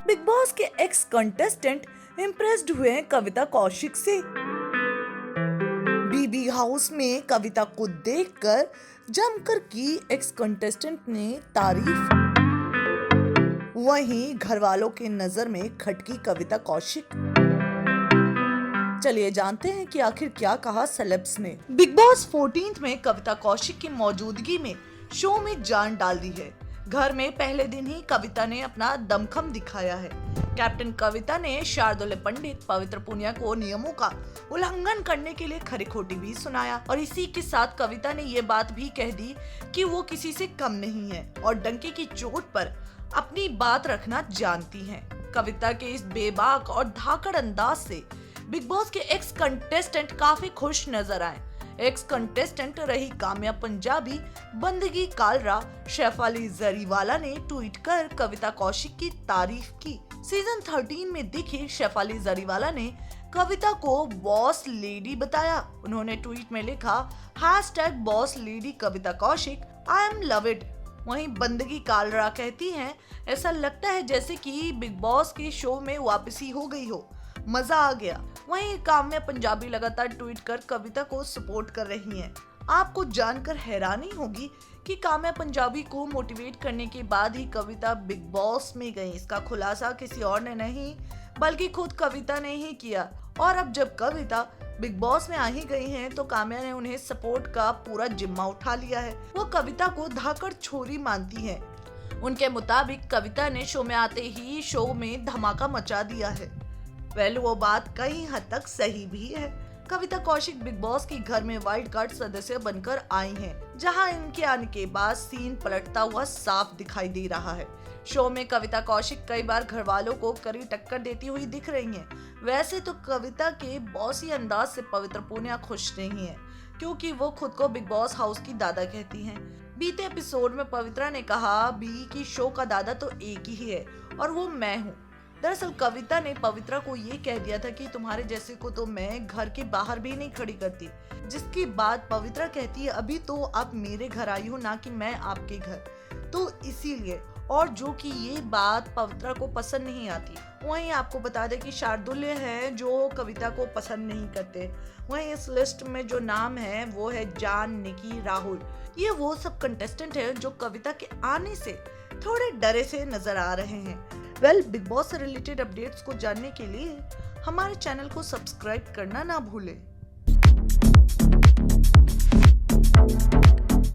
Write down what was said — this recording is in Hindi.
बिग बॉस के एक्स कंटेस्टेंट इम्प्रेस्ड हुए हैं कविता कौशिक से। बीबी हाउस में कविता को देखकर जमकर की एक्स कंटेस्टेंट ने तारीफ। वहीं घर वालों के नजर में खटकी कविता कौशिक। चलिए जानते हैं कि आखिर क्या कहा सेलेब्स ने। बिग बॉस 14 में कविता कौशिक की मौजूदगी में शो में जान डाल दी है। घर में पहले दिन ही कविता ने अपना दमखम दिखाया है। कैप्टन कविता ने शार्दुल पंडित पवित्र पुनिया को नियमों का उल्लंघन करने के लिए खरी खोटी भी सुनाया और इसी के साथ कविता ने ये बात भी कह दी कि वो किसी से कम नहीं है और डंके की चोट पर अपनी बात रखना जानती हैं। कविता के इस बेबाक और धाकड़ अंदाज से बिग बॉस के एक्स कंटेस्टेंट काफी खुश नजर आए। एक्स कंटेस्टेंट रही काम्या पंजाबी, बंदगी कालरा, शेफाली जरीवाला ने ट्वीट कर कविता कौशिक की तारीफ की। सीजन 13 में दिखी शेफाली जरीवाला ने कविता को बॉस लेडी बताया। उन्होंने ट्वीट में लिखा #boss lady Kavita Kaushik, I am love it. वहीं बंदगी कालरा कहती हैं, ऐसा लगता है जैसे कि बिग बॉस के शो में वापसी हो गई हो, मजा आ गया। वहीं काम्या पंजाबी लगातार ट्वीट कर कविता को सपोर्ट कर रही हैं। आपको जानकर हैरानी होगी कि काम्या पंजाबी को मोटिवेट करने के बाद ही कविता बिग बॉस में गई। इसका खुलासा किसी और ने नहीं बल्कि खुद कविता ने ही किया। और अब जब कविता बिग बॉस में आ ही गई हैं तो काम्या ने उन्हें सपोर्ट का पूरा जिम्मा उठा लिया है। वो कविता को धाकड़ छोरी मानती है। उनके मुताबिक कविता ने शो में आते ही शो में धमाका मचा दिया है। वो बात कई हद तक सही भी है। कविता कौशिक बिग बॉस के घर में वाइल्ड कार्ड सदस्य बनकर आई हैं, जहां इनके आने के बाद सीन पलटता हुआ साफ दिखाई दे रहा है। शो में कविता कौशिक कई बार घर वालों को कड़ी टक्कर देती हुई दिख रही हैं। वैसे तो कविता के बॉसी अंदाज से पवित्र पुनिया खुश नहीं है, क्योंकि वो खुद को बिग बॉस हाउस की दादा कहती हैं। बीते एपिसोड में पवित्रा ने कहा भी कि शो का दादा तो एक ही है और वो मैं हूँ। दरअसल कविता ने पवित्रा को ये कह दिया था कि तुम्हारे जैसे को तो मैं घर के बाहर भी नहीं खड़ी करती, जिसके बाद पवित्रा कहती है अभी तो आप मेरे घर आई हो, ना कि मैं आपके घर, तो इसीलिए। और जो कि ये बात पवित्रा को पसंद नहीं आती। वहीं आपको बता दें कि शार्दुल है जो कविता को पसंद नहीं करते। वहीं इस लिस्ट में जो नाम है वो है जान, निकी, राहुल। ये वो सब कंटेस्टेंट है जो कविता के आने से थोड़े डरे से नजर आ रहे हैं। बिग बॉस से रिलेटेड अपडेट्स को जानने के लिए हमारे चैनल को सब्सक्राइब करना ना भूलें।